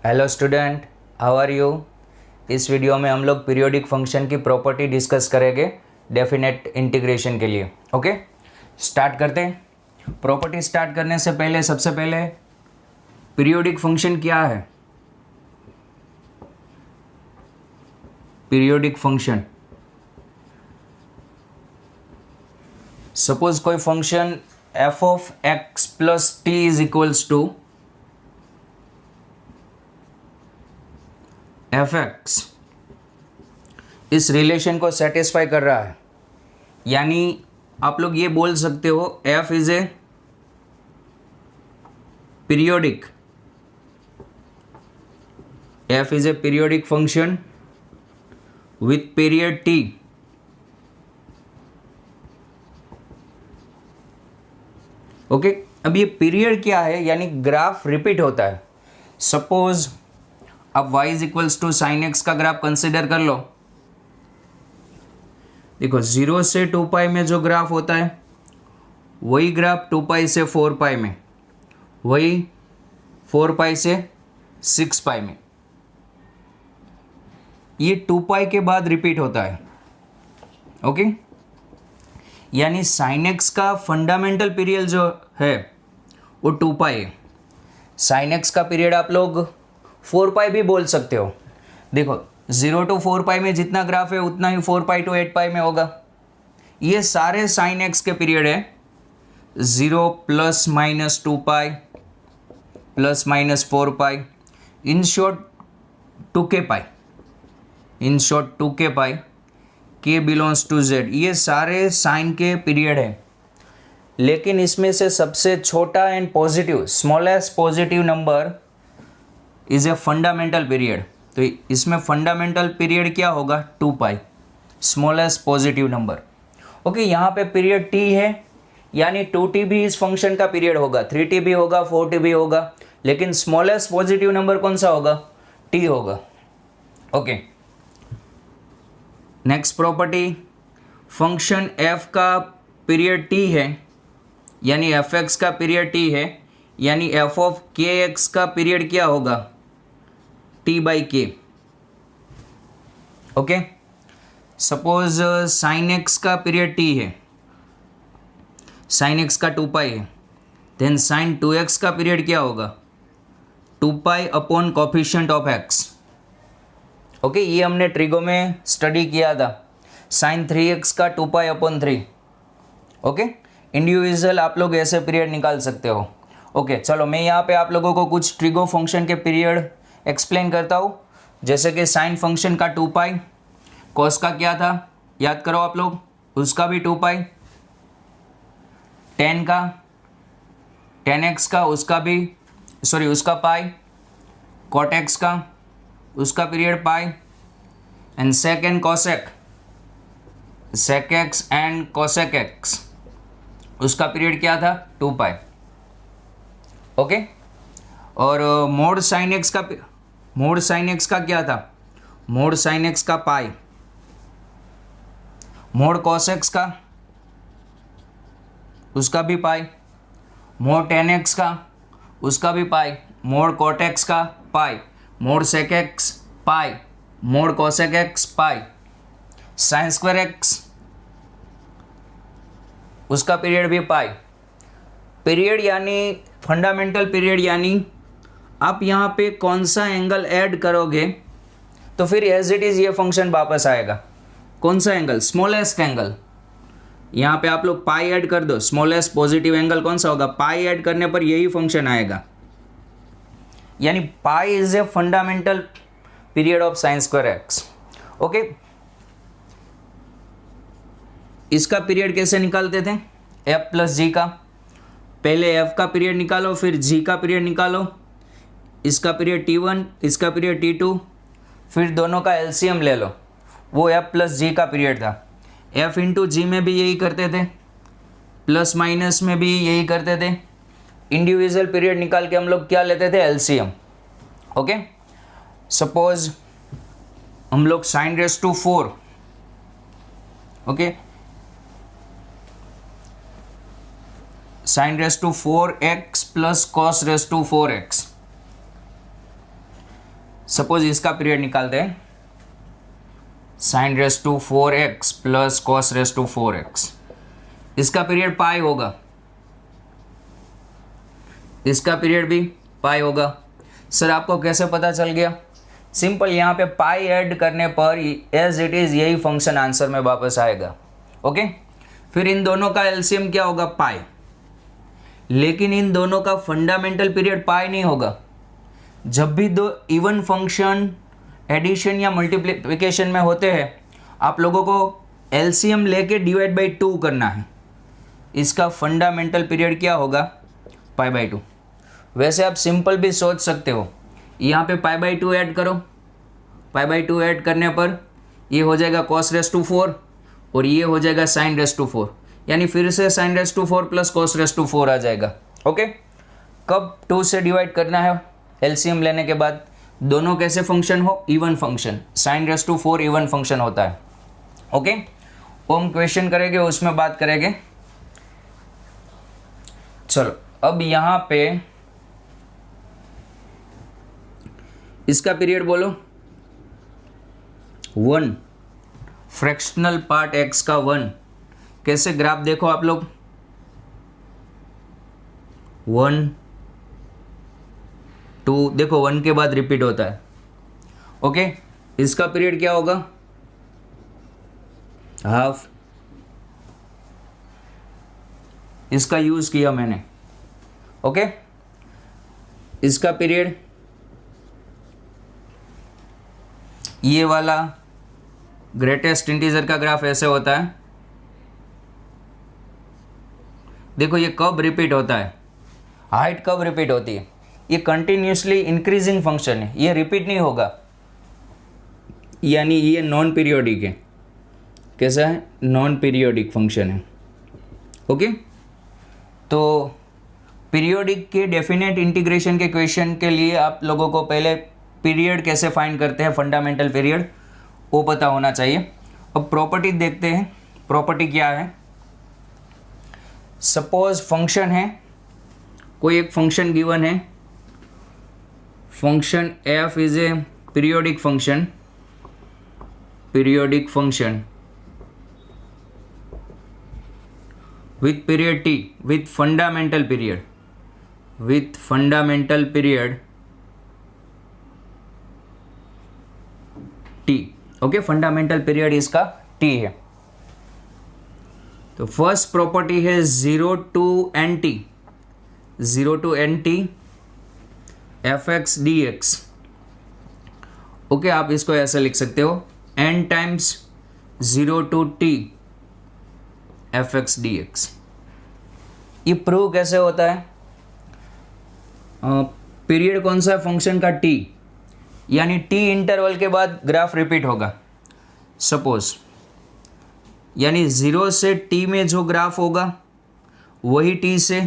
Hello student, how are you. इस video में हम लोग पीरियोडिक फंक्शन की प्रॉपर्टी डिस्कस करेंगे डेफिनेट इंटीग्रेशन के लिए। ओके, स्टार्ट करते हैं। प्रॉपर्टी स्टार्ट करने से पहले सबसे पहले पीरियोडिक फंक्शन क्या है। पीरियोडिक फंक्शन, सपोज कोई function F of X plus T is equals to F X, इस रिलेशन को सेटिस्फाई कर रहा है। यानी आप लोग ये बोल सकते हो F is a periodic, F is a periodic function with period T. Okay, अब ये पीरियड क्या है, यानी ग्राफ रिपीट होता है। सपोज अब y is equals to sine X का ग्राफ कंसिडर कर लो। देखो 0 से 2 पाई में जो ग्राफ होता है वही ग्राफ 2 पाई से 4 पाई में, वही 4 पाई से 6 पाई में, ये 2 पाई के बाद रिपीट होता है। ओके, यानी साइन एक्स का फंडामेंटल पीरियड जो है वो 2 पाई है। साइन एक्स का पीरियड आप लोग 4 पाई भी बोल सकते हो। देखो 0 to 4 पाई में जितना ग्राफ है उतना ही 4 पाई to 8 पाई में होगा। ये सारे साइन एक्स के पीरियड है 0 plus minus 2 pi plus minus 4 pi, in short 2k pi, in short 2k pi, k belongs to z। ये सारे साइन के पीरियड है। लेकिन इसमें से सबसे छोटा and positive, smallest positive number is a fundamental period. तो इसमें फंडामेंटल पीरियड क्या होगा 2 पाई, स्मॉलेस्ट पॉजिटिव नंबर। ओके, यहाँ पे पीरियड t है, यानी 2t भी इस फंक्शन का पीरियड होगा, 3t भी होगा, 4t भी होगा, लेकिन स्मॉलेस्ट पॉजिटिव नंबर कौन सा होगा, t होगा। Okay, next property, function f का पीरियड t है, यानी एफ एक्स का पीरियड t है, यानी एफ ऑफ के एक्स का पीरियड क्या होगा t बाई के। ओके, सपोज साइन एक्स का पीरियड t है, साइन एक्स का 2 पाई है, देन साइन 2x का पीरियड क्या होगा 2 pi upon coefficient of x। Okay, ये हमने ट्रिगो में स्टडी किया था। साइन 3x का 2 पाई अपॉन 3। ओके, इंडिविजुअल आप लोग ऐसे पीरियड निकाल सकते हो। ओके, चलो मैं यहाँ पे आप लोगों को कुछ ट्रिगो फंक्शन के पीरियड एक्सप्लेन करता हूँ। जैसे कि साइन फंक्शन का 2 पाई, कॉस का क्या था याद करो आप लोग, उसका भी 2 पाई, टेन का, टेन एक्स का उसका भी, सॉरी उसका पाई, कॉट एक्स का उसका period pi, and sec and cosec, sec X and cosec X उसका पीरियड क्या था 2 पाई। ओके, और मोड साइन एक्स का, मोड साइन एक्स का क्या था, मोड साइन एक्स का पाई, मोड कॉस एक्स का उसका भी पाई, मोड टेन एक्स का उसका भी पाई, मोड कॉट एक्स का पाई, मोड सेक एक्स पाई, मोड कॉसेक एक्स पाई, साइन स्क्वायर एक्स उसका पीरियड भी पाई। पीरियड यानी फंडामेंटल पीरियड, यानी आप यहाँ पे कौन सा एंगल ऐड करोगे तो फिर एज इट इज़ ये फंक्शन वापस आएगा। कौन सा एंगल, स्मॉलेस्ट एंगल। यहाँ पे आप लोग पाई ऐड कर दो, स्मॉलेस्ट पॉजिटिव एंगल कौन सा होगा, पाई ऐड करने पर यही फंक्शन आएगा। यानी pi is a fundamental period of sine square x. Okay, इसका पीरियड कैसे निकालते थे, एफ प्लस जी का। पहले एफ का पीरियड निकालो, फिर जी का पीरियड निकालो, इसका पीरियड t1, इसका पीरियड t2, फिर दोनों का एलसीएम ले लो, वो एफ प्लस जी का पीरियड था। एफ इंटू जी में भी यही करते थे, प्लस माइनस में भी यही करते थे। इंडिविजुअल पीरियड निकाल के हम लोग क्या लेते थे, एलसीएम। ओके, सपोज हम लोग sine raise to 4, okay, sin raise to 4x plus cos raise to 4x, suppose इसका पीरियड निकालते हैं, sine raise to 4x plus cos raise to 4x, इसका पीरियड पाई होगा, इसका पीरियड भी पाई होगा। सर आपको कैसे पता चल गया? सिंपल, यहाँ पे पाई ऐड करने पर एज इट इज़ यही फंक्शन आंसर में वापस आएगा। ओके, फिर इन दोनों का एलसीएम क्या होगा? पाई। लेकिन इन दोनों का फंडामेंटल पीरियड पाई नहीं होगा। जब भी दो इवन फंक्शन एडिशन या मल्टीप्लिकेशन में होते हैं, आप लोगों को एलसीएम लेके डिवाइड बाई 2 करना है। इसका फंडामेंटल पीरियड क्या होगा? Pi by 2। वैसे आप सिंपल भी सोच सकते हो, यहाँ पे पाई बाई 2 ऐड करो, पाई बाई 2 ऐड करने पर ये हो जाएगा कॉस रेस टू 4 और ये हो जाएगा साइन रेस टू 4, यानी फिर से sine raise to 4 plus cos raise to 4 आ जाएगा। ओके, कब 2 से डिवाइड करना है एलसीएम लेने के बाद? दोनों कैसे फंक्शन हो? Even function. Sine raise to 4 even function होता है। ओके, वो हम क्वेश्चन करेंगे, उसमें बात करेंगे। चलो, अब यहाँ पे इसका पीरियड बोलो 1, फ्रैक्शनल पार्ट x का 1। कैसे ग्राफ देखो आप लोग, 1 2, देखो 1 के बाद रिपीट होता है। ओके, इसका पीरियड क्या होगा? हाफ। इसका यूज किया मैंने। ओके, इसका पीरियड ये वाला ग्रेटेस्ट इंटीजर का ग्राफ ऐसे होता है। देखो ये कब रिपीट होता है, हाइट कब रिपीट होती है? ये कंटिन्यूसली इंक्रीजिंग फंक्शन है, ये रिपीट नहीं होगा, यानी ये नॉन पीरियोडिक है। कैसा है? नॉन पीरियोडिक फंक्शन है। ओके, तो पीरियोडिक के डेफिनेट इंटीग्रेशन के क्वेश्चन के लिए आप लोगों को पहले पीरियड कैसे फाइंड करते हैं, फंडामेंटल पीरियड, वो पता होना चाहिए। अब प्रॉपर्टी देखते हैं, प्रॉपर्टी क्या है। सपोज फंक्शन है, कोई एक फंक्शन गिवन है, function f is a periodic function, periodic function with period t, with fundamental period, with fundamental period t। Okay, fundamental period इसका t है। तो फर्स्ट प्रॉपर्टी है 0 to nt, 0 to nt fx dx। Okay, आप इसको ऐसा लिख सकते हो n times 0 to t fx dx। ये प्रूव कैसे होता है? पीरियड कौन सा है? फंक्शन का t, यानी t इंटरवल के बाद ग्राफ रिपीट होगा। सपोज, यानी 0 से t में जो ग्राफ होगा वही t से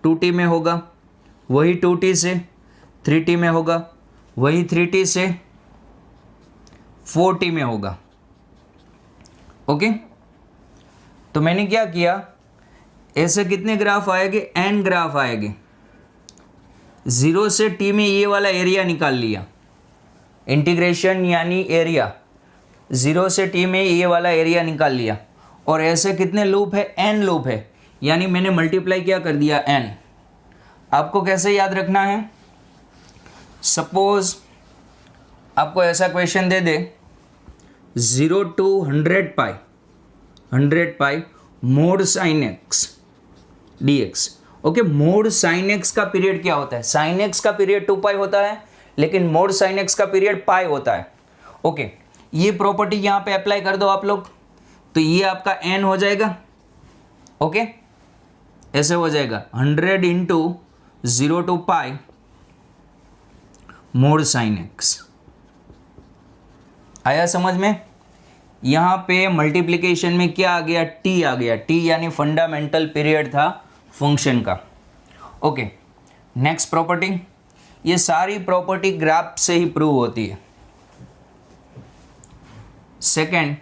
2t में होगा, वही 2t से 3t में होगा, वही 3t से 4t में होगा। ओके, तो मैंने क्या किया, ऐसे कितने ग्राफ आएंगे? n ग्राफ आएंगे। 0 से t में ये वाला एरिया निकाल लिया, इंटीग्रेशन यानी एरिया, 0 से t में ये वाला एरिया निकाल लिया। और ऐसे कितने लूप है? n लूप है, यानी मैंने मल्टीप्लाई क्या कर दिया? n। आपको कैसे याद रखना है? सपोज आपको ऐसा question they they 0 to 100 pi, 100 pi mod sine x dx। Okay, mode sine X का पीरियड क्या होता है? साइन एक्स का पीरियड 2 पाई होता है, लेकिन मोड साइन एक्स का पीरियड पाई होता है। ओके, ये प्रॉपर्टी यहाँ पे अप्लाई कर दो आप लोग, तो ये आपका n हो जाएगा। ओके, ऐसे हो जाएगा 100 into 0 to pi mod sine x. आया समझ में? यहाँ पे मल्टीप्लिकेशन में क्या आ गया? t आ गया, t यानी फंडामेंटल पीरियड था फंक्शन का। ओके, नेक्स्ट प्रॉपर्टी, ये सारी प्रॉपर्टी ग्राफ से ही प्रूव होती है। Second,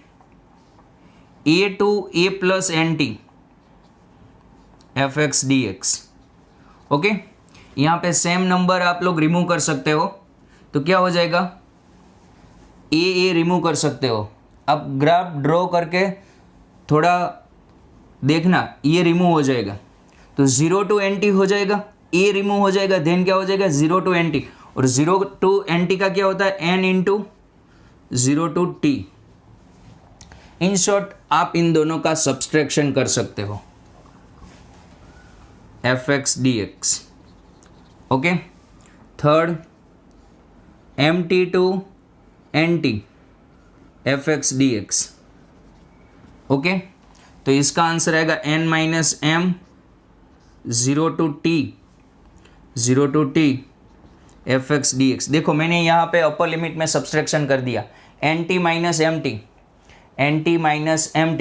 a to a plus N T F X D X. Okay, यहाँ पे सेम नंबर आप लोग रिमूव कर सकते हो, तो क्या हो जाएगा, ए रिमूव कर सकते हो। अब ग्राफ ड्रॉ करके थोड़ा देखना, ये रिमूव हो जाएगा तो 0 to NT हो जाएगा, ए रिमूव हो जाएगा, देन क्या हो जाएगा 0 to NT, और 0 to NT का क्या होता है n into 0 to T। In short आप इन दोनों का सब्सट्रैक्शन कर सकते हो, fx dx। Okay, third mt to nt fx dx। Okay, तो इसका आंसर आएगा n minus M 0 to t fx dx। देखो मैंने यहाँ पे अपर लिमिट में सब्सट्रैक्शन कर दिया, nt minus M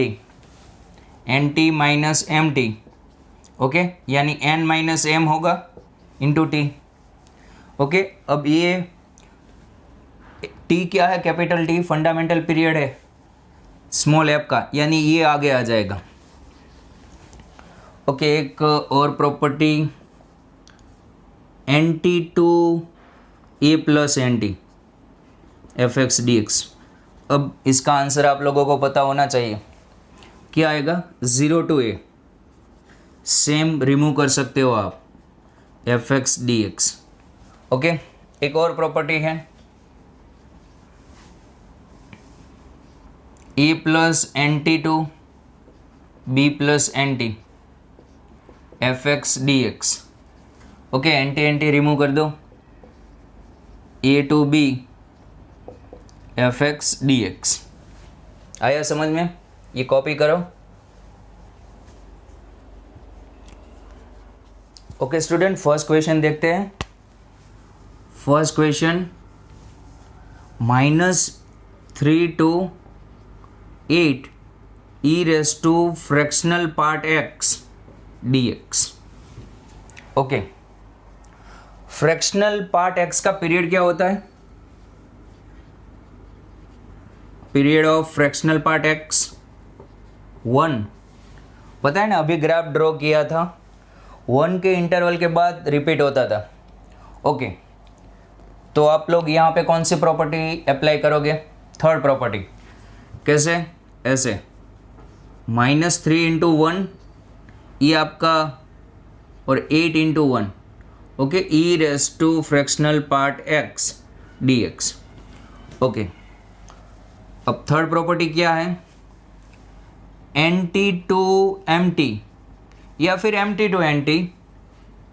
T, okay, यानी n माइनस एम होगा इंटू टी। ओके, अब ये t क्या है, कैपिटल T फंडामेंटल पीरियड है स्मॉल f का, यानी ये आगे आ जाएगा। ओके, एक और property NT to A plus NT fx dx। अब इसका आंसर आप लोगों को पता होना चाहिए, क्या आएगा 0 to a, सेम रिमूव कर सकते हो आप fx dx। ओके, एक और प्रॉपर्टी है a plus NT to b plus NT fx dx। Okay, NT remove कर दो, a to b fx dx। आया समझ में, ये कॉपी करो। ओके स्टूडेंट, फर्स्ट क्वेश्चन देखते हैं। First question, -3 to 8 e raise to fractional part x dx। Okay, fractional part x का पीरियड क्या होता है, period of fractional part x 1, पता है ना, अभी ग्राफ ड्रॉ किया था, 1 के इंटरवल के बाद रिपीट होता था। ओके, तो आप लोग यहाँ पे कौन सी प्रॉपर्टी अप्लाई करोगे, थर्ड प्रॉपर्टी। कैसे, ऐसे -3 इंटू 1 ये आपका, और 8 into 1, okay, E raise to fractional part x dx। Okay, अब थर्ड प्रॉपर्टी क्या है, NT टू MT या फिर MT to NT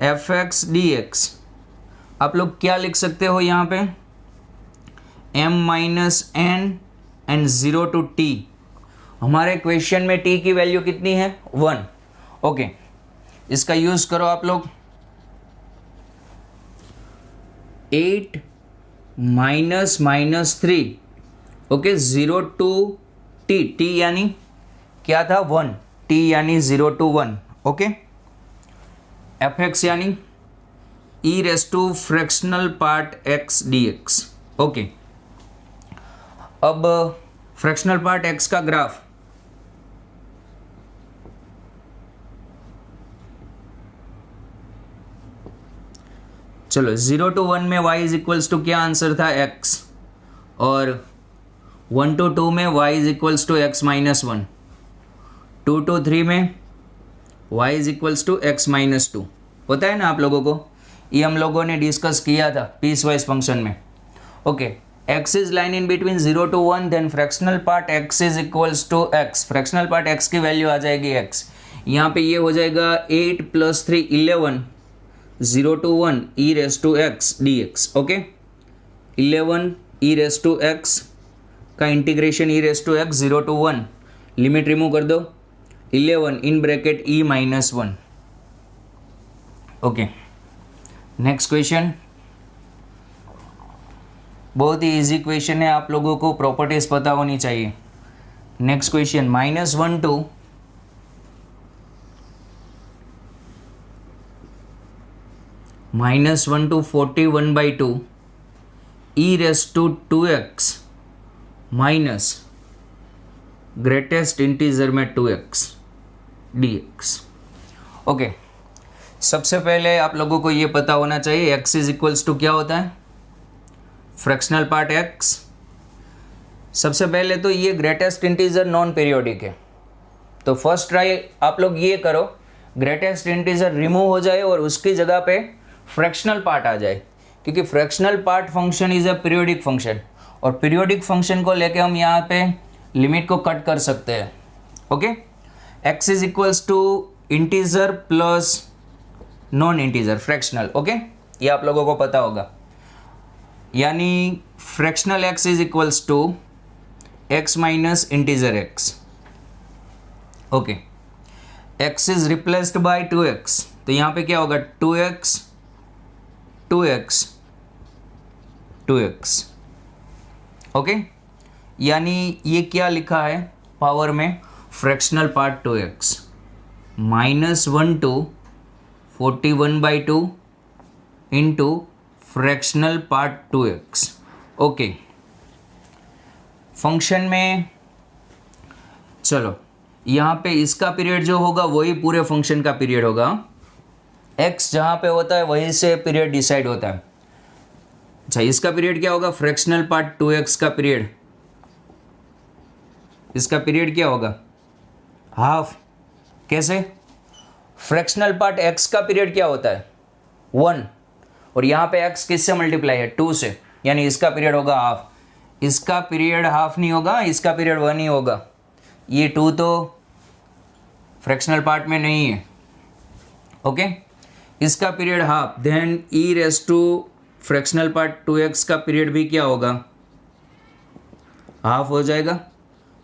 fx dx। आप लोग क्या लिख सकते हो यहाँ पे, m minus N and 0 to t। हमारे क्वेश्चन में t की वैल्यू कितनी है 1। ओके, इसका यूज करो आप लोग, 8 माइनस -3, ओके, 0 to t यानी क्या था 1, t यानी 0 to 1, ओके, fx यानी e raise to fractional part x dx। Okay, अब फ्रैक्शनल पार्ट x का ग्राफ, चलो 0 to 1 में y इज इक्वल्स टू क्या आंसर था x, और 1 to 2 में y is equals to x minus 1, 2 to 3 में y is equals to x minus 2। पता है ना आप लोगों को, ये हम लोगों ने डिस्कस किया था पीस वाइज फंक्शन में। Okay, x is lying in between 0 to 1, then fractional part x is equals to x, fractional part x की वैल्यू आ जाएगी x, यहाँ पे ये हो जाएगा 8 + 3 11, 0 to 1 e raise to x dx। Okay, 11 e raise to x का integration e raise to x 0 to 1, limit remove कर दो, 11 in bracket e minus 1। Okay, next question, बहुत ही इजी क्वेश्चन है, आप लोगों को प्रॉपर्टीज पता होनी चाहिए। Next question, -1 to -1/41/2 e raise to 2x minus greatest integer में 2x dx। ओके, सबसे पहले आप लोगों को ये पता होना चाहिए x इज इक्वल्स टू क्या होता है, फ्रैक्शनल पार्ट एक्स। सबसे पहले तो ये ग्रेटेस्ट इंटीजर नॉन पीरियोडिक है, तो फर्स्ट ट्राई आप लोग ये करो, ग्रेटेस्ट इंटीजर रिमूव हो जाए और उसकी जगह पे फ्रैक्शनल पार्ट आ जाए, क्योंकि fractional part function is a periodic function, और पीरियोडिक फंक्शन को लेके हम यहाँ पे लिमिट को कट कर सकते हैं। Okay, x is equals to integer plus non integer fractional. Okay, ये आप लोगों को पता होगा, यानी fractional x is equals to x minus integer x. Okay, x is replaced by 2x, तो यहाँ पे क्या होगा 2x 2x 2x। ओके, यानी ये क्या लिखा है पावर में, fractional part 2x -1 to 41/2 into fractional part 2x। Okay, function में चलो यहाँ पे इसका पीरियड जो होगा वही पूरे फंक्शन का पीरियड होगा, x जहाँ पे होता है वहीं से पीरियड डिसाइड होता है। अच्छा, इसका पीरियड क्या होगा, फ्रैक्शनल पार्ट 2x का पीरियड, इसका पीरियड क्या होगा हाफ। कैसे, फ्रैक्शनल पार्ट x का पीरियड क्या होता है 1, और यहाँ पे x किससे मल्टीप्लाई है 2 से, यानी इसका पीरियड होगा हाफ। इसका पीरियड हाफ नहीं होगा, इसका पीरियड 1 ही होगा, ये 2 तो फ्रैक्शनल पार्ट में नहीं है। ओके, इसका period half, then e raise to fractional part 2x का पीरियड भी क्या होगा हाफ हो जाएगा।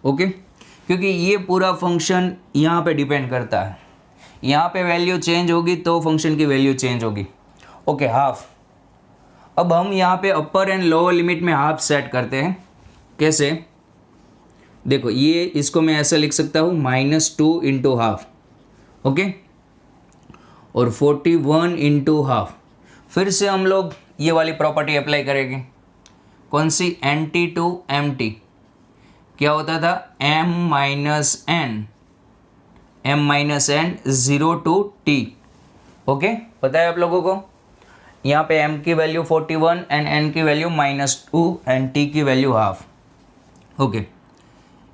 ओके, क्योंकि ये पूरा फंक्शन यहाँ पे डिपेंड करता है, यहाँ पे वैल्यू चेंज होगी तो फंक्शन की वैल्यू चेंज होगी। Okay, half. अब हम यहाँ पे अपर एंड लोअर लिमिट में हाफ सेट करते हैं। कैसे, देखो ये इसको मैं ऐसा लिख सकता हूँ -2 इंटू हाफ। ओके, और 41 इंटू हाफ। फिर से हम लोग ये वाली प्रॉपर्टी अप्लाई करेंगे, कौन सी, NT टू MT। क्या होता था m minus n 0 to t। Okay, पता है आप लोगों को, यहाँ पे m की वैल्यू 41 एंड n की वैल्यू -2 एंड t की वैल्यू half. Okay,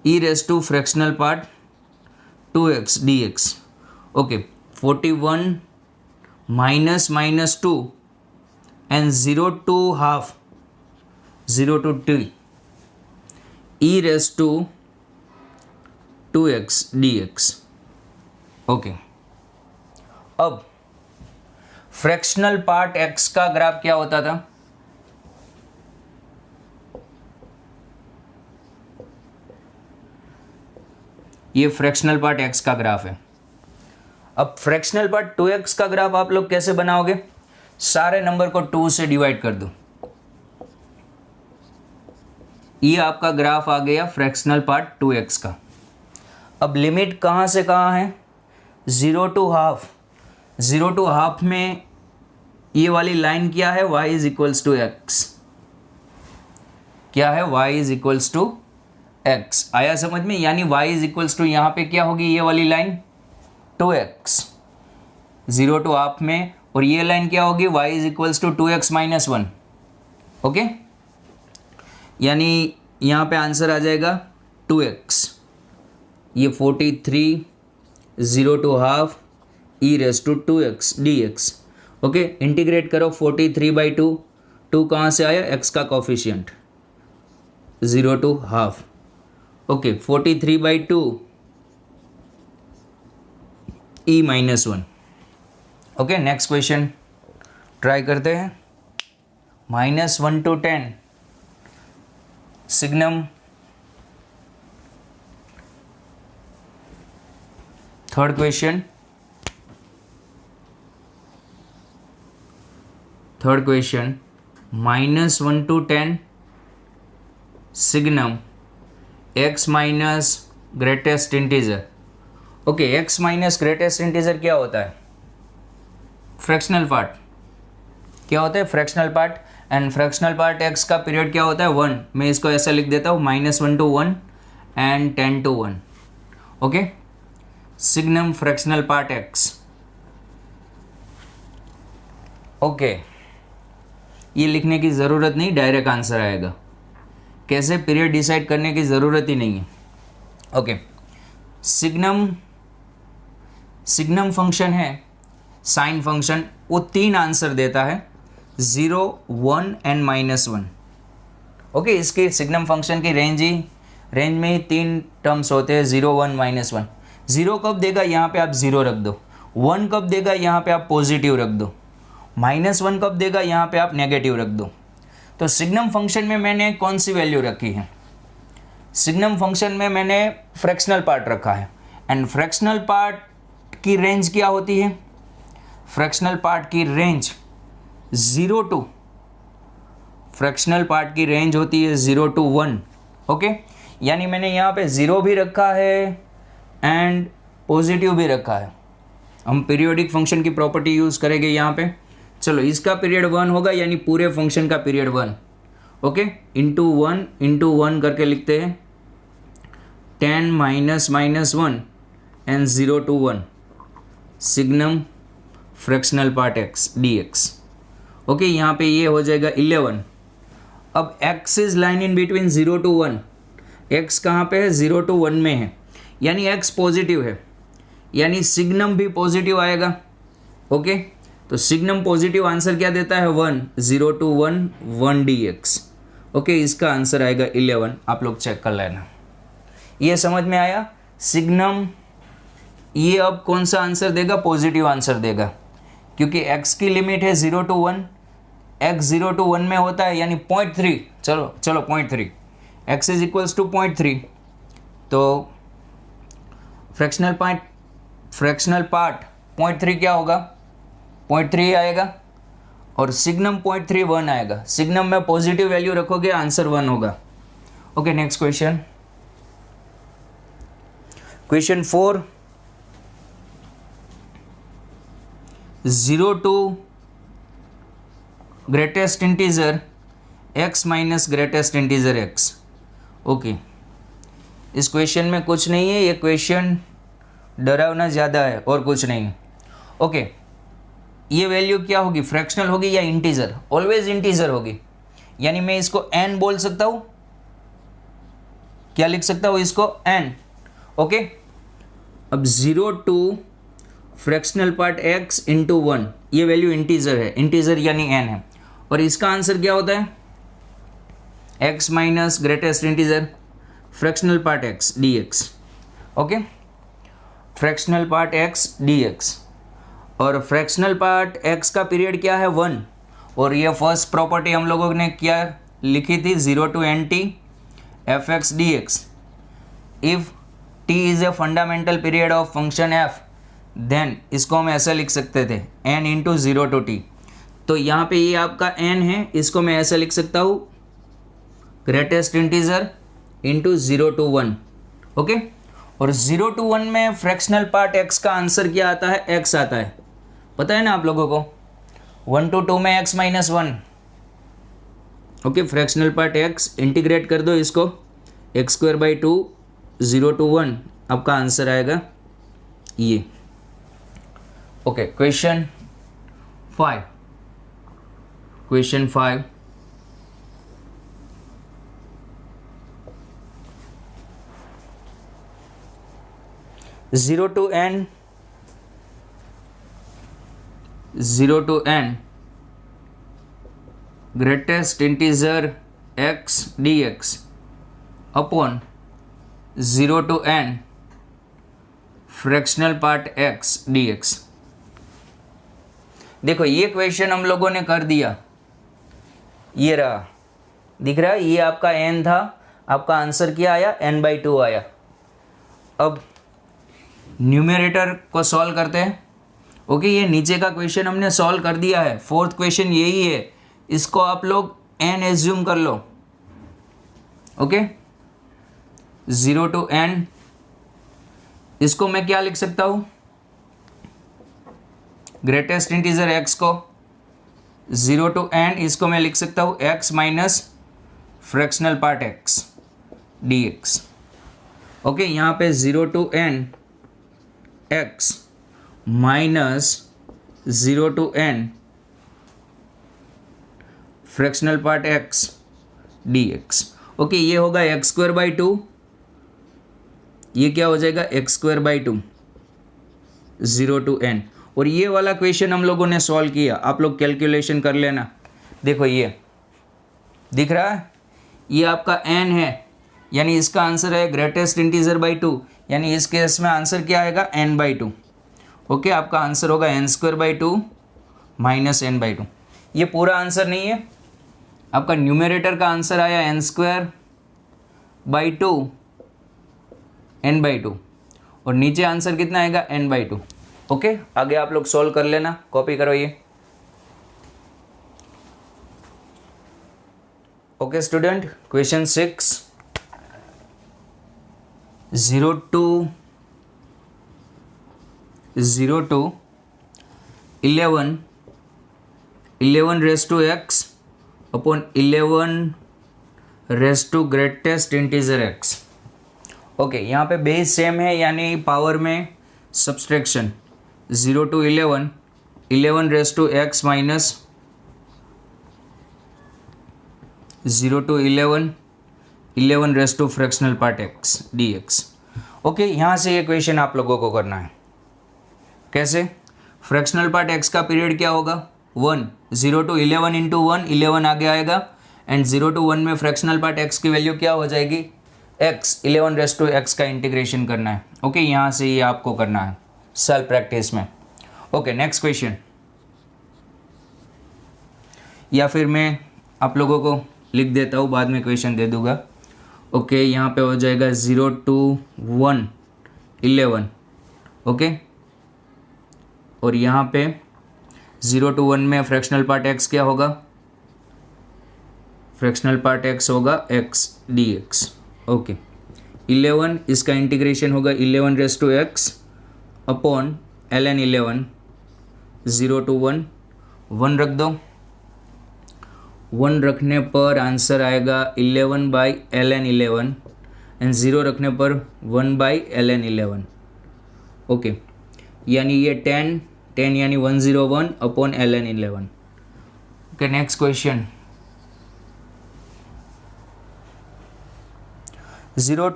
e raise to fractional part 2x dx। Okay, 41 -2 and 0 to half 0 to t, e raise to 2x dx। Okay, अब फ्रैक्शनल पार्ट x का ग्राफ क्या होता था, ये फ्रैक्शनल पार्ट x का ग्राफ है। अब फ्रैक्शनल पार्ट 2x का ग्राफ आप लोग कैसे बनाओगे, सारे नंबर को 2 से डिवाइड कर दो, ये आपका ग्राफ आ गया फ्रैक्शनल पार्ट 2x का। अब लिमिट कहाँ से कहाँ है, 0 to हाफ। 0 to हाफ में ये वाली लाइन क्या है, y is equals to x। क्या है, y is equals to x। आया समझ में, यानी y इज इक्वल्स टू यहाँ पे क्या होगी, ये वाली लाइन 2x 0 to हाफ में, और ये लाइन क्या होगी, y is equals to 2x - 1। Okay, यानी यहाँ पे आंसर आ जाएगा 2x। ये 43 0 to half e raise to 2x dx। Okay, integrate करो 43/2, 2 कहाँ से आया, x का coefficient 0 to half. Okay, 43/2 e -1। Okay, next question try करते हैं। -1 to 10 signum. Third question -1 to 10 signum x minus greatest integer. Okay, x minus greatest integer क्या होता है, फ्रैक्शनल पार्ट। क्या होता है, fractional part. And fractional part x का period क्या होता है 1। मैं इसको ऐसा लिख देता हूँ -1 to 1 and 10 to 1। Okay, signum fractional part x। Okay, ये लिखने की ज़रूरत नहीं, डायरेक्ट आंसर आएगा। कैसे, पीरियड डिसाइड करने की ज़रूरत ही नहीं है। ओके, सिग्नम फंक्शन है, साइन फंक्शन, वो 3 आंसर देता है, 0, 1 एंड -1। ओके, इसके सिग्नम फंक्शन की रेंज में ही 3 टर्म्स होते हैं, 0, 1, -1। 0 कब देगा, यहाँ पे आप 0 रख दो। 1 कब देगा, यहाँ पे आप पॉजिटिव रख दो। -1 कब देगा, यहाँ पे आप नेगेटिव रख दो। तो सिग्नम फंक्शन में मैंने कौन सी वैल्यू रखी है? सिग्नम फंक्शन में मैंने फ्रैक्शनल पार्ट रखा है। एंड फ्रैक्शनल पार्ट की रेंज क्या होती है? फ्रैक्शनल पार्ट की रेंज 0 to, फ्रैक्शनल पार्ट की रेंज होती है 0 to 1। ओके, यानी मैंने यहाँ पे 0 भी रखा है एंड पॉजिटिव भी रखा है। हम पीरियोडिक फंक्शन की प्रॉपर्टी यूज़ करेंगे यहाँ पे। चलो, इसका पीरियड 1 होगा, यानी पूरे फंक्शन का पीरियड 1। ओके, इंटू 1 करके लिखते हैं, 10 -1 and 0 to 1 signum fractional part x dx। Okay, यहाँ पे ये हो जाएगा 11। अब x is lying in between 0 to 1। x कहाँ पे है? 0 to 1 में है, यानी x पॉजिटिव है, यानी सिग्नम भी पॉजिटिव आएगा। ओके, तो सिग्नम पॉजिटिव आंसर क्या देता है? 1, 0 to 1 dx। ओके, इसका आंसर आएगा 11। आप लोग चेक कर लेना। ये समझ में आया? सिग्नम ये अब कौन सा आंसर देगा? पॉजिटिव आंसर देगा, क्योंकि x की लिमिट है 0 to 1। x 0 to 1 में होता है, यानी 0.3। चलो 0.3, x इज इक्वल्स टू 0.3। तो फ्रैक्शनल पार्ट 0.3 क्या होगा? 0.3 आएगा, और सिग्नम 0.31 आएगा। सिग्नम में पॉजिटिव वैल्यू रखोगे, आंसर 1 होगा। Okay, next question, question 4। 0 to greatest integer x minus greatest integer x। Okay, इस क्वेश्चन में कुछ नहीं है, ये क्वेश्चन डरावना ज़्यादा है और कुछ नहीं है। ओके, ये वैल्यू क्या होगी? फ्रैक्शनल होगी या इंटीजर? ऑलवेज इंटीजर होगी, यानी मैं इसको n बोल सकता हूँ। क्या लिख सकता हूँ इसको? n। ओके, अब 0 to fractional part x into 1, ये वैल्यू इंटीजर है, इंटीजर यानी n है, और इसका आंसर क्या होता है? x minus greatest integer fractional part x dx। Okay, fractional part x dx, और फ्रैक्शनल पार्ट x का पीरियड क्या है? 1। और ये फर्स्ट प्रॉपर्टी हम लोगों ने क्या लिखी थी? 0 to nt fx dx। If t is a fundamental period of function f, then इसको हम ऐसा लिख सकते थे, n इंटू 0 to t। तो यहाँ पे ये आपका n है, इसको मैं ऐसा लिख सकता हूँ, greatest integer into 0 to 1। Okay, और 0 to 1 में फ्रैक्शनल पार्ट x का आंसर क्या आता है? x आता है, पता है ना आप लोगों को। 1 to 2 में x minus 1। Okay, fractional part x, integrate कर दो इसको, x²/2 0 to 1, आपका आंसर आएगा ये। Okay, question 5। 0 to n greatest integer x dx upon 0 to n fractional part x dx। देखो, ये क्वेश्चन हम लोगों ने कर दिया, ये रहा, दिख रहा है? ये आपका n था, आपका आंसर क्या आया? n/2 आया। अब न्यूमरेटर को सॉल्व करते हैं। ओके, ये नीचे का क्वेश्चन हमने सॉल्व कर दिया है, फोर्थ क्वेश्चन यही है, इसको आप लोग n एज्यूम कर लो। ओके, 0 to n, इसको मैं क्या लिख सकता हूँ? ग्रेटेस्ट इंटीजर x को 0 to n, इसको मैं लिख सकता हूँ x minus fractional part x dx। Okay, यहाँ पे 0 to n x minus 0 to n fractional part x D X. Okay, ये होगा एक्स स्क्वायर बाई टू, ये क्या हो जाएगा x square by two, 0 to n। और ये वाला क्वेश्चन हम लोगों ने सॉल्व किया, आप लोग कैलकुलेशन कर लेना। देखो ये दिख रहा है, ये आपका n है, यानी इसका आंसर है ग्रेटेस्ट इंटीजर बाई टू, यानी इस केस में आंसर क्या आएगा n बाई टू। ओके, आपका आंसर होगा n square by two minus n by two. ये पूरा आंसर नहीं है, आपका न्यूमरेटर का आंसर आया n square by two n by two, और नीचे आंसर कितना आएगा n बाई टू। ओके, आगे आप लोग सॉल्व कर लेना, कॉपी करो ये। Okay student, question 6, 0 to 11 raised to x upon 11 raised to greatest integer x। Okay, यहाँ पे बेस सेम है, यानी पावर में subtraction 0 to 11 raised to x minus 0 to 11 raised to fractional part x dx। Okay, यहाँ से ये question आप लोगों को करना है। कैसे? फ्रैक्शनल पार्ट x का पीरियड क्या होगा 1, 0 to 11 इंटू 1, 11 आगे आएगा, एंड 0 to 1 में फ्रैक्शनल पार्ट x की वैल्यू क्या हो जाएगी x, 11 रेस्ट टू x का इंटीग्रेशन करना है। ओके, यहाँ से ये आपको करना है सेल्फ प्रैक्टिस में। ओके, नेक्स्ट क्वेश्चन, या फिर मैं आप लोगों को लिख देता हूँ, बाद में क्वेश्चन दे दूंगा। ओके, यहाँ पे हो जाएगा 0 to 1 11। ओके, और यहाँ पे 0 to 1 में फ्रैक्शनल पार्ट x क्या होगा, फ्रैक्शनल पार्ट x होगा x dx। ओके, 11 इसका इंटीग्रेशन होगा 11 raise to x upon ln 11, 0 to 1, 1 रख दो, 1 रखने पर आंसर आएगा 11 बाई ln 11, एंड 0 रखने पर 1 बाई ln 11। ओके, यानी ये 10 यानी 101 upon ln 11। Okay, next question, 0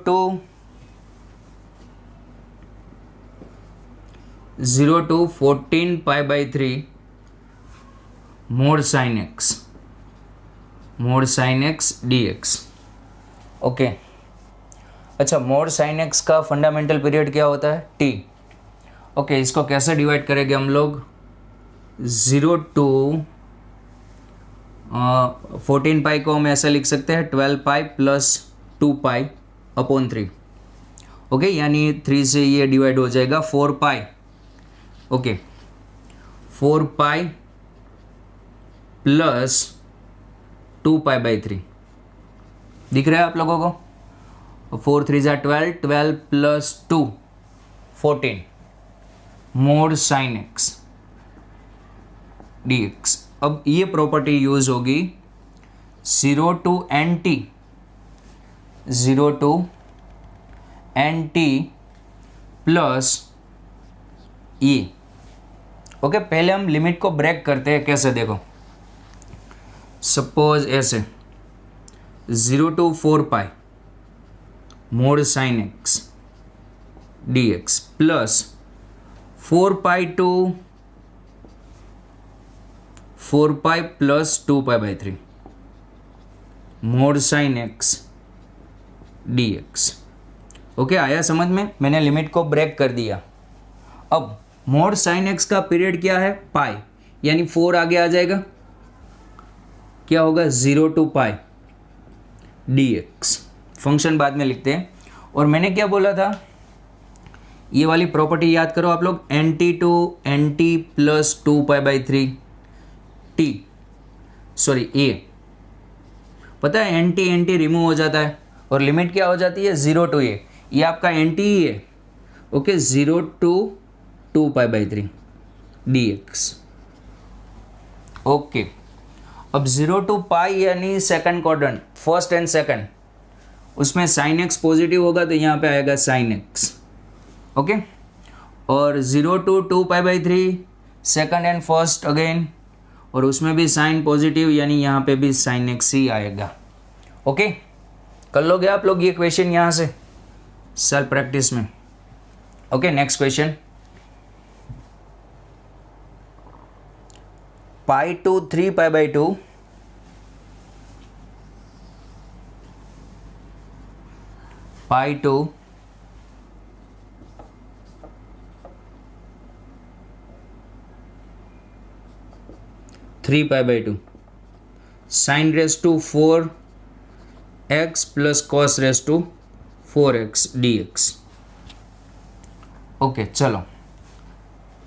to 14 pi by 3 mod sine x dx। Okay, अच्छा, मोड साइन एक्स का फंडामेंटल पीरियड क्या होता है t। ओके, इसको कैसे डिवाइड करेंगे हम लोग, 0 to 14 पाई को हम ऐसा लिख सकते हैं 12 pi plus 2 pi upon 3। Okay, यानी 3 से ये डिवाइड हो जाएगा 4 pi. Okay, 4 pi plus 2 pi by 3, दिख रहा है आप लोगों को। 4 3 जा 12, 12 plus 2 14 mode sine x dx। अब ये प्रॉपर्टी यूज होगी 0 to nt plus e। Okay, पहले हम लिमिट को ब्रेक करते हैं। कैसे? देखो, सपोज ऐसे 0 to 4 pi mod sine x dx plus 4 pi to 4 pi plus 2 pi by 3 mod sine x dx। Okay, आया समझ में? मैंने लिमिट को ब्रेक कर दिया। अब मोड साइन एक्स का पीरियड क्या है पाई, यानी 4 आगे आ जाएगा, क्या होगा 0 to पाई dx। फंक्शन बाद में लिखते हैं। और मैंने क्या बोला था, ये वाली प्रॉपर्टी याद करो आप लोग, nt to nt plus 2 pi by 3 t, sorry a। पता है nt रिमूव हो जाता है और लिमिट क्या हो जाती है 0 to a। ये आपका nt ही है। Okay, 0 to 2 pi by 3 dx। Okay, अब 0 to पाई यानी second quadrant, first and second, उसमें साइन एक्स पॉजिटिव होगा तो यहाँ पे आएगा साइन एक्स। ओके, और 0 to 2 pi by 3 second and first again, और उसमें भी साइन पॉजिटिव, यानी यहाँ पे भी साइन एक्स ही आएगा। ओके, कर लोगे आप लोग ये क्वेश्चन यहाँ से सेल्फ प्रैक्टिस में। Okay, next question, pi to 3π/2 pi to 3π/2 sin raise to 4x plus cos raise to 4x dx। Okay, चलो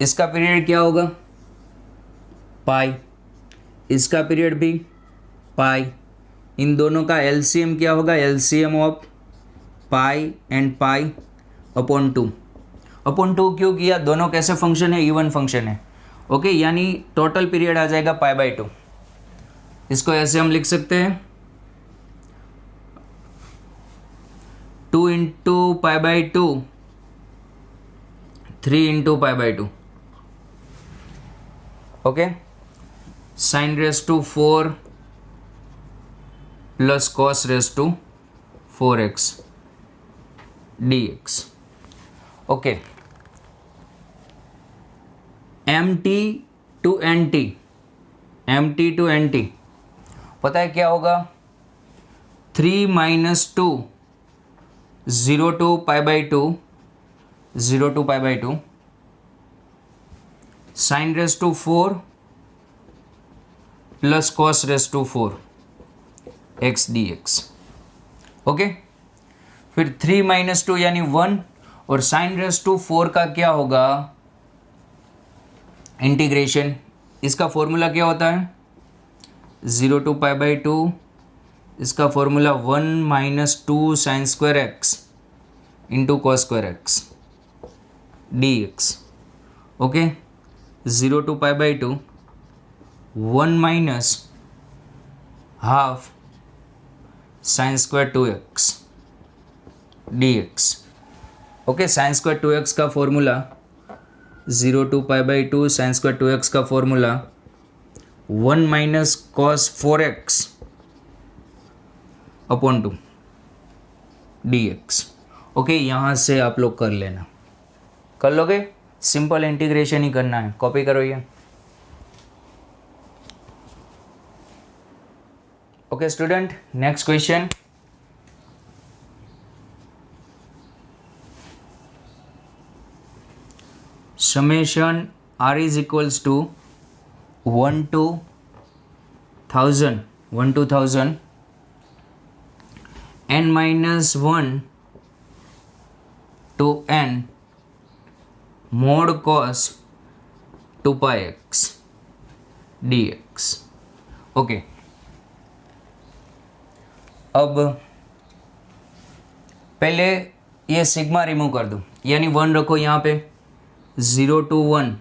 इसका पीरियड क्या होगा, पाई, इसका पीरियड भी पाई, इन दोनों का एलसीएम क्या होगा, LCM of pi and pi upon 2। क्यों किया, दोनों कैसे फंक्शन है, इवन फंक्शन है। ओके, यानी टोटल पीरियड आ जाएगा π/2। इसको ऐसे हम लिख सकते हैं 2 into π/2 3 into π/2। Okay, sine raise to 4 plus cos raise to 4x dx। Okay, mt to nt पता है क्या होगा, 3 - 2 0 to π/2 sine raise to 4 plus cos raise to 4x dx। Okay, फिर 3 - 2 यानी 1, और साइन रेस टू 4 का क्या होगा, इंटीग्रेशन। इसका फॉर्मूला क्या होता है, 0 to π/2, इसका formula 1 - 2 sin square x into cos square x dx। Okay, 0 to π/2 1 - half sine square 2x dx। Okay, sine square 2x का formula 0 to π/2 sine square 2x का formula 1 - cos 4x upon 2 dx। Okay, यहाँ से आप लोग कर लेना, कर लोगे, सिंपल इंटीग्रेशन ही करना है, कॉपी करो ये। Okay student, next question, summation r is equals to 1 to 1000 n minus 1 to n mod cos 2πx dx। Okay, अब पहले ये सिग्मा रिमूव कर दो, यानी 1 रखो यहाँ पे, 0 to 1।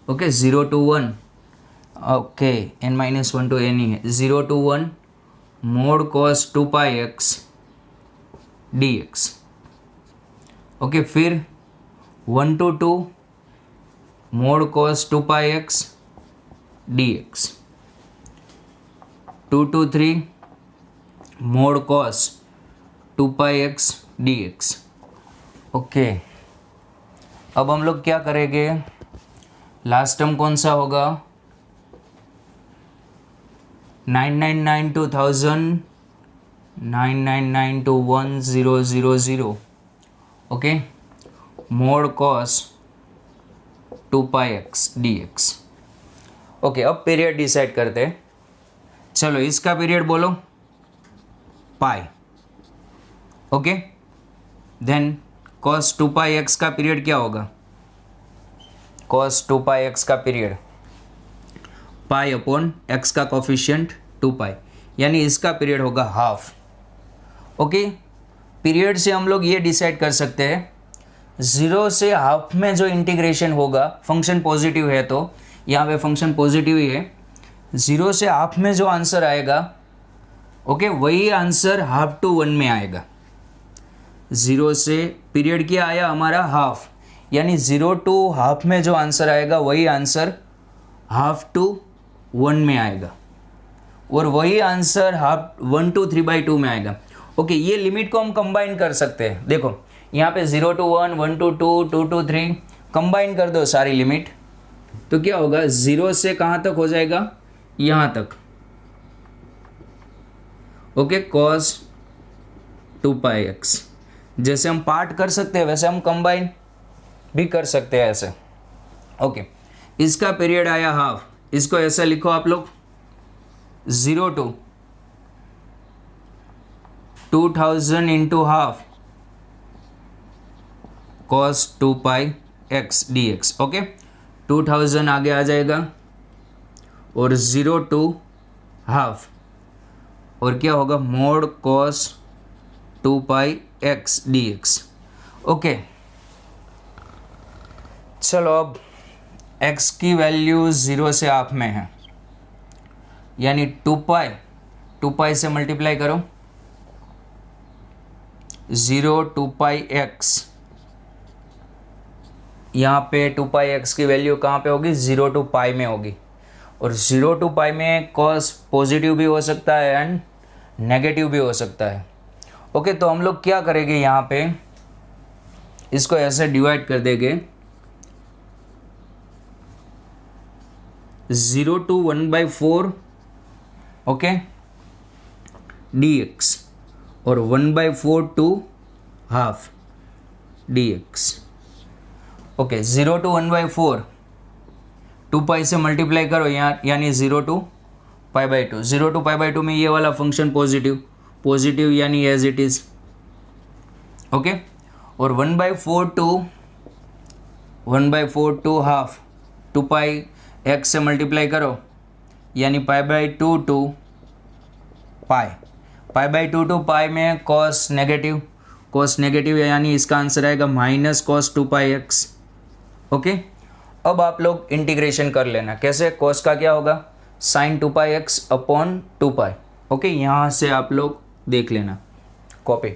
Okay, 0 to 1, okay, n - 1 to n ही है, 0 to 1 mod cos 2πx dx। Okay, फिर 1 to 2 mod cos 2πx dx, 2 to 3 mod cos 2πx dx। Okay, अब हम लोग क्या करेंगे, लास्ट टर्म कौन सा होगा, 999 to 1000 999 to 1000। Okay, mode cos 2πx dx। Okay, अब पीरियड डिसाइड करते हैं। चलो इसका पीरियड बोलो पाई। ओके, देन cos 2πx का पीरियड क्या होगा, cos 2πx का पीरियड पाई अपॉन x का कोफिशिएंट 2π, यानी इसका पीरियड होगा हाफ। ओके, पीरियड से हम लोग ये डिसाइड कर सकते हैं 0 से हाफ में जो इंटीग्रेशन होगा, फंक्शन पॉजिटिव है तो यहाँ पे फंक्शन पॉजिटिव ही है, 0 से हाफ में जो आंसर आएगा, ओके, वही आंसर हाफ टू 1 में आएगा। 0 से पीरियड क्या आया हमारा, हाफ, यानी 0 to हाफ में जो आंसर आएगा वही आंसर हाफ टू 1 में आएगा और वही आंसर हाफ 1 to 3/2 में आएगा। ओके, ये लिमिट को हम कंबाइन कर सकते हैं। देखो यहाँ पे 0 to 1, 1 to 2, 2 to 3 कंबाइन कर दो सारी लिमिट, तो क्या होगा 0 से कहाँ तक हो जाएगा, यहाँ तक। ओके, cos 2πx जैसे हम पार्ट कर सकते हैं वैसे हम कंबाइन भी कर सकते हैं ऐसे। ओके, इसका पीरियड आया हाफ, इसको ऐसे लिखो आप लोग 0 to 2000 into half cos 2πx dx। Okay, 2000 आगे आ जाएगा और 0 to हाफ और क्या होगा mode cos 2πx dx। Okay, चलो अब x की वैल्यू 0 से हाफ में है, यानी 2π से मल्टीप्लाई करो 0 2πx, यहाँ पे 2πx की वैल्यू कहाँ पे होगी 0 to π में होगी और 0 to π में cos पॉजिटिव भी हो सकता है एंड नेगेटिव भी हो सकता है। ओके, तो हम लोग क्या करेंगे यहाँ पे इसको ऐसे डिवाइड कर देंगे 0 to 1/4 ओके dx और 1/4 to half dx। Okay, 0 to 1/4 2π से मल्टीप्लाई करो यहाँ, यानी 0 to π/2। 0 to π/2 में ये वाला फंक्शन पॉजिटिव यानी एज इट इज। ओके, और 1/4 टू हाफ 2πx से मल्टीप्लाई करो यानी π/2 टू π/2 टू π में cos नेगेटिव यानी इसका आंसर आएगा -cos 2πx। ओके, अब आप लोग इंटीग्रेशन कर लेना। कैसे, cos का क्या होगा sin 2πx अपॉन 2π। ओके, यहाँ से आप लोग देख लेना, कॉपी।